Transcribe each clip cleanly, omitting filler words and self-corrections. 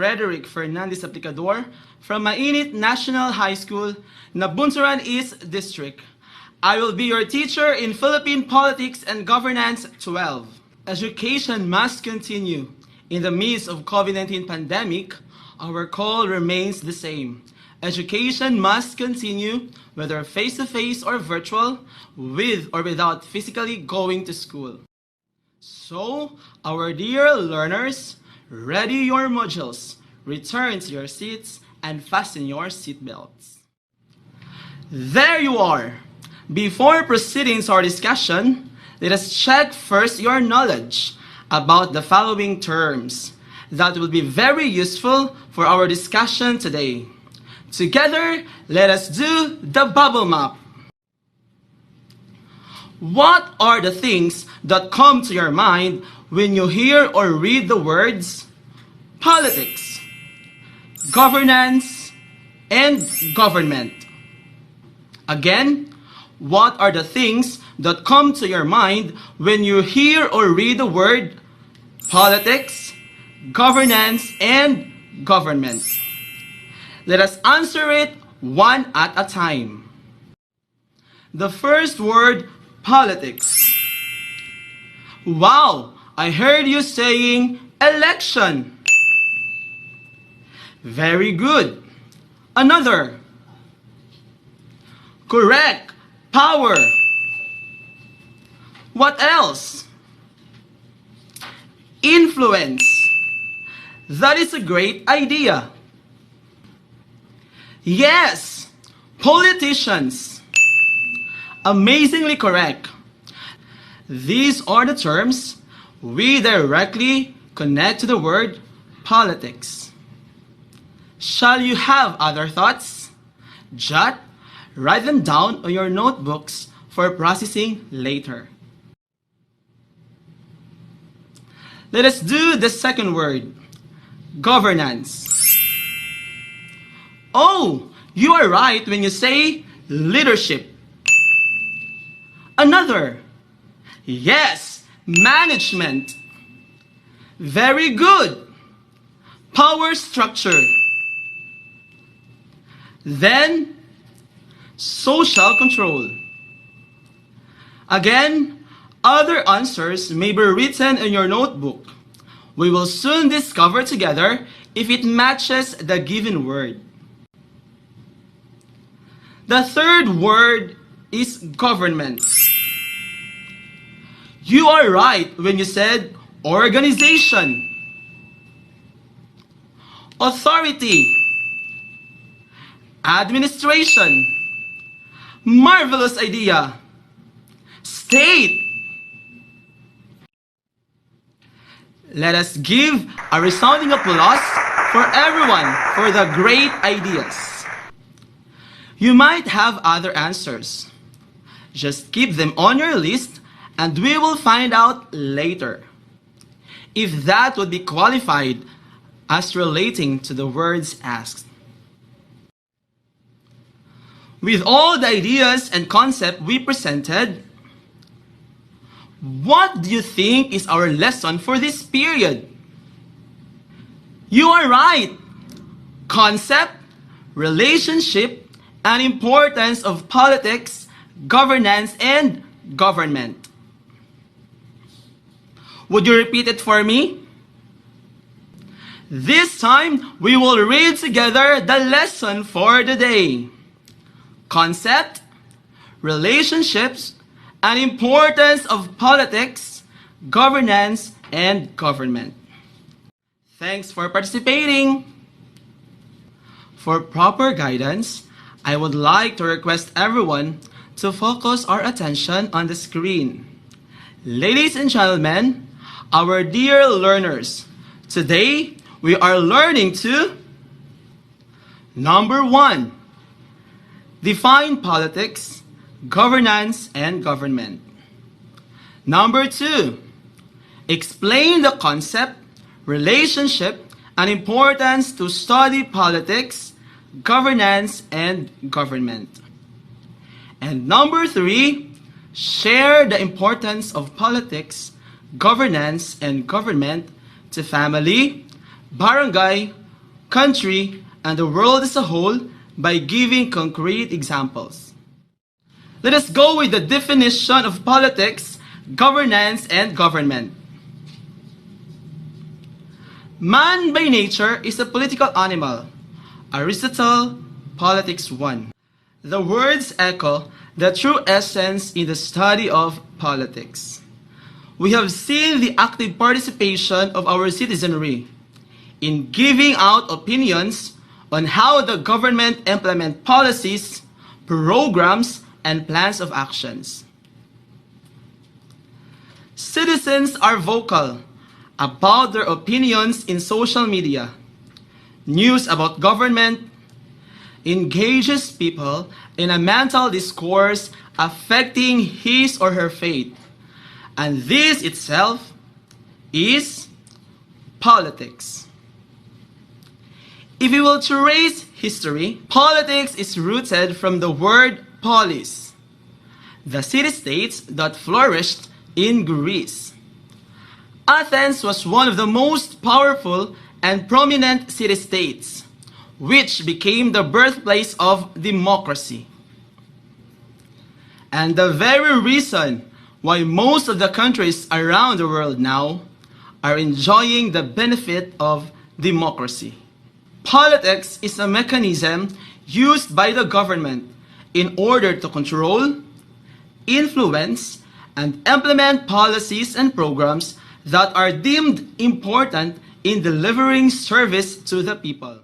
Frederick Fernandez Aplicador from Mainit National High School, Nabunturan East District. I will be your teacher in Philippine Politics and Governance 12. Education must continue. In the midst of COVID-19 pandemic, our call remains the same. Education must continue, whether face-to-face or virtual, with or without physically going to school. So, our dear learners, ready your modules, return to your seats, and fasten your seatbelts. There you are! Before proceeding to our discussion, let us check first your knowledge about the following terms that will be very useful for our discussion today. Together, let us do the bubble map. What are the things that come to your mind when you hear or read the words politics, governance, and government? Again, what are the things that come to your mind when you hear or read the word politics, governance, and government? Let us answer it one at a time. The first word, politics. Wow, I heard you saying election. Very good. Another. Correct. Power. What else? Influence. That is a great idea. Yes, politicians. Amazingly correct. These are the terms we directly connect to the word politics. Shall you have other thoughts? Write them down on your notebooks for processing later. Let us do the second word, governance. Oh, you are right when you say leadership. Another. Yes, management. Very good. Power structure. Then, social control. Again, other answers may be written in your notebook. We will soon discover together if it matches the given word. The third word is government. You are right when you said organization, authority, administration, marvelous idea, state. Let us give a resounding applause for everyone for the great ideas. You might have other answers. Just keep them on your list and we will find out later if that would be qualified as relating to the words asked. With all the ideas and concepts we presented, what do you think is our lesson for this period? You are right! Concept, relationship, and importance of politics, governance, and government. Would you repeat it for me? This time, we will read together the lesson for the day. Concept, relationships, and importance of politics, governance, and government. Thanks for participating. For proper guidance, I would like to request everyone to focus our attention on the screen. Ladies and gentlemen, our dear learners, today we are learning to number 1, define politics, governance, and government. Number 2, explain the concept, relationship, and importance to study politics, governance, and government. And number 3, share the importance of politics, governance, and government to family, barangay, country, and the world as a whole by giving concrete examples. Let us go with the definition of politics, governance, and government. Man by nature is a political animal. Aristotle, Politics 1. The words echo the true essence in the study of politics. We have seen the active participation of our citizenry in giving out opinions on how the government implement policies, programs, and plans of actions. Citizens are vocal about their opinions in social media. News about government engages people in a mental discourse affecting his or her faith. And this itself is politics. If we will trace history, politics is rooted from the word polis, the city-states that flourished in Greece. Athens was one of the most powerful and prominent city-states, which became the birthplace of democracy. And the very reason why most of the countries around the world now are enjoying the benefit of democracy. Politics is a mechanism used by the government in order to control, influence, and implement policies and programs that are deemed important in delivering service to the people.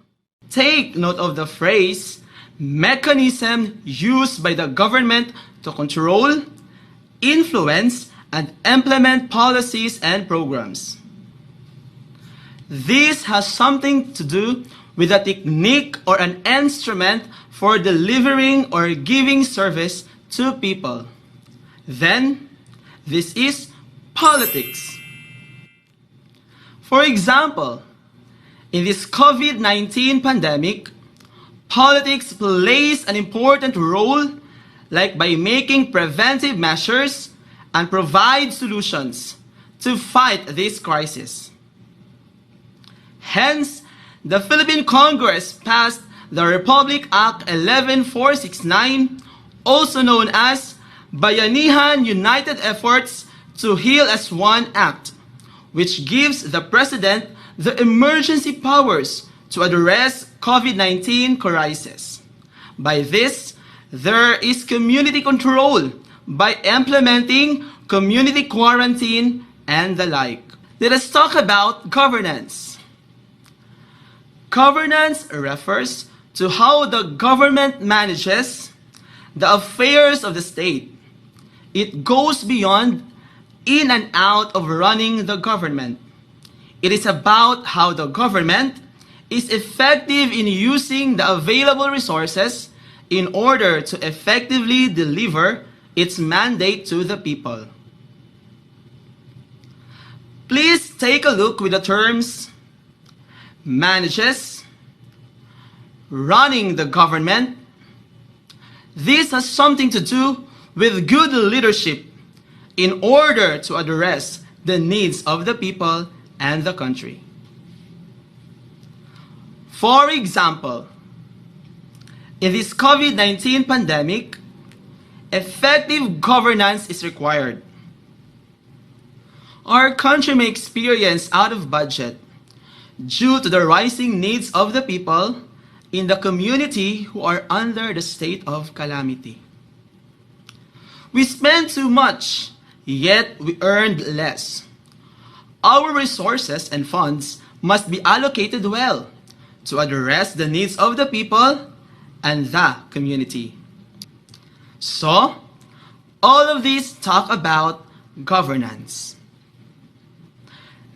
Take note of the phrase, mechanism used by the government to control, influence, and implement policies and programs. This has something to do with a technique or an instrument for delivering or giving service to people. Then, this is politics. For example, in this COVID-19 pandemic, politics plays an important role, like by making preventive measures and provide solutions to fight this crisis. Hence, the Philippine Congress passed the Republic Act 11469, also known as Bayanihan United Efforts to Heal as One Act, which gives the President the emergency powers to address COVID-19 crisis. By this, there is community control by implementing community quarantine and the like. Let us talk about governance. Governance refers to how the government manages the affairs of the state. It goes beyond in and out of running the government. It is about how the government is effective in using the available resources in order to effectively deliver its mandate to the people. Please take a look with the terms manages, running the government. This has something to do with good leadership in order to address the needs of the people and the country. For example, in this COVID-19 pandemic, effective governance is required. Our country may experience out of budget due to the rising needs of the people in the community who are under the state of calamity. We spend too much, yet we earned less. Our resources and funds must be allocated well to address the needs of the people and the community. So, all of these talk about governance.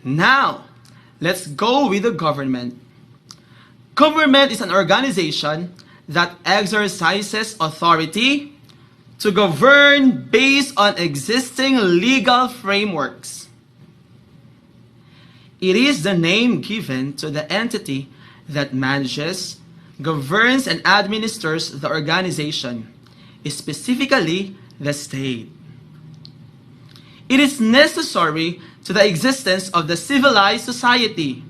Now, let's go with the government. Government is an organization that exercises authority to govern based on existing legal frameworks. It is the name given to the entity that manages, governs, and administers the organization, specifically the state. It is necessary to the existence of the civilized society.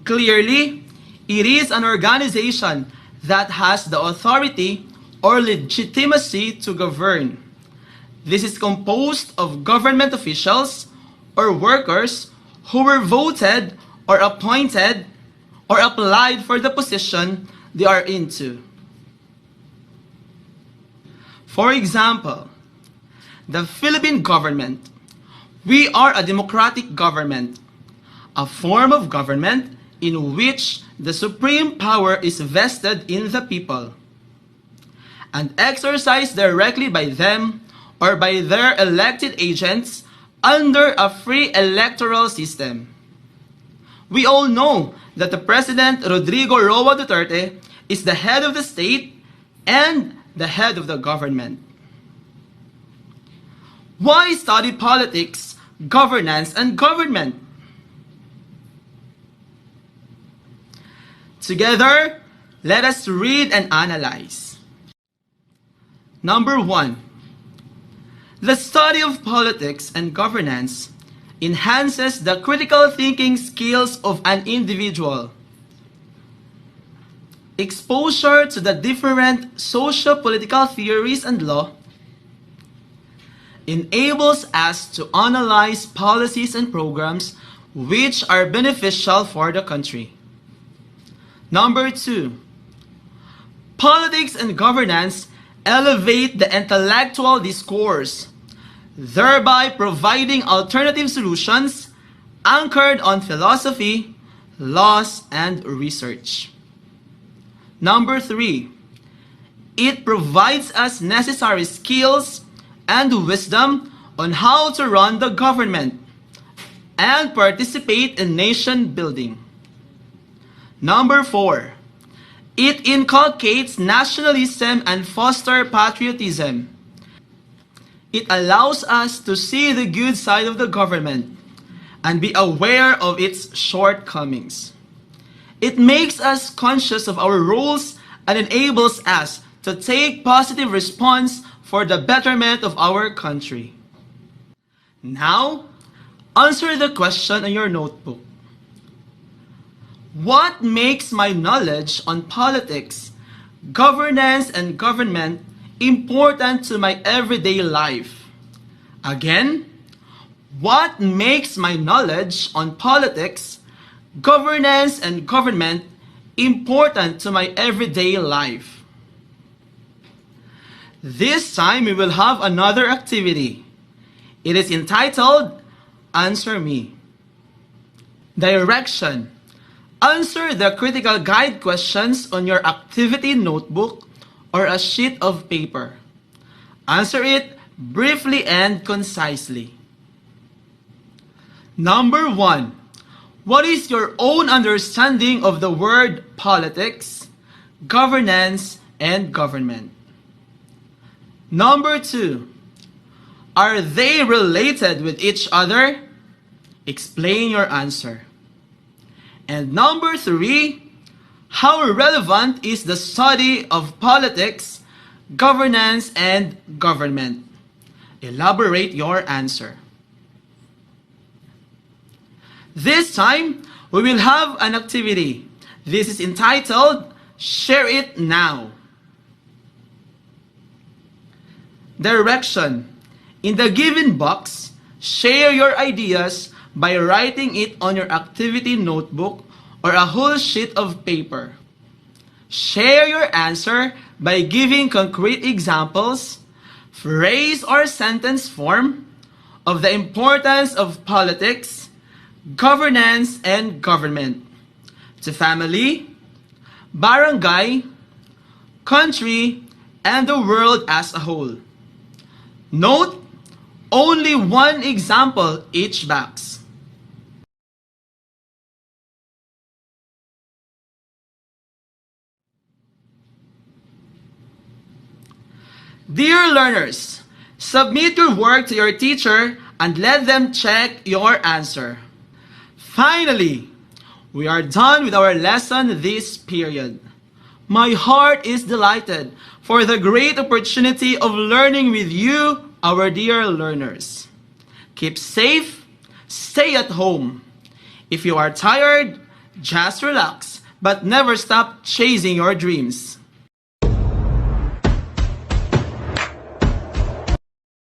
Clearly, It is an organization that has the authority or legitimacy to govern. This is composed of government officials or workers who were voted or appointed or applied for the position they are into. For example, the Philippine government. We are a democratic government, a form of government in which the supreme power is vested in the people and exercised directly by them or by their elected agents under a free electoral system. We all know that the President Rodrigo Roa Duterte is the head of the state and the head of the government. Why study politics, governance, and government? Together, let us read and analyze. Number 1. The study of politics and governance enhances the critical thinking skills of an individual. Exposure to the different socio-political theories and law enables us to analyze policies and programs which are beneficial for the country. Number 2. Politics and governance elevate the intellectual discourse, thereby providing alternative solutions anchored on philosophy, laws, and research. Number 3. It provides us necessary skills and wisdom on how to run the government and participate in nation building. Number 4. It inculcates nationalism and fosters patriotism. It allows us to see the good side of the government and be aware of its shortcomings. It makes us conscious of our roles and enables us to take positive response for the betterment of our country. Now, answer the question in your notebook. What makes my knowledge on politics, governance, and government important to my everyday life? Again, what makes my knowledge on politics, governance, and government important to my everyday life? This time we will have another activity. It is entitled Answer Me. Direction. Answer the critical guide questions on your activity notebook or a sheet of paper. Answer it briefly and concisely. Number 1. What is your own understanding of the word politics, governance, and government? Number 2. Are they related with each other? Explain your answer. And number 3, how relevant is the study of politics, governance, and government? Elaborate your answer. This time, we will have an activity. This is entitled Share It Now. Direction. In the given box, share your ideas by writing it on your activity notebook or a whole sheet of paper. Share your answer by giving concrete examples, phrase or sentence form of the importance of politics, governance, and government to family, barangay, country, and the world as a whole. Note, only one example each box. Dear learners, submit your work to your teacher and let them check your answer. Finally, we are done with our lesson this period. My heart is delighted for the great opportunity of learning with you, our dear learners. Keep safe, stay at home. If you are tired, just relax but never stop chasing your dreams.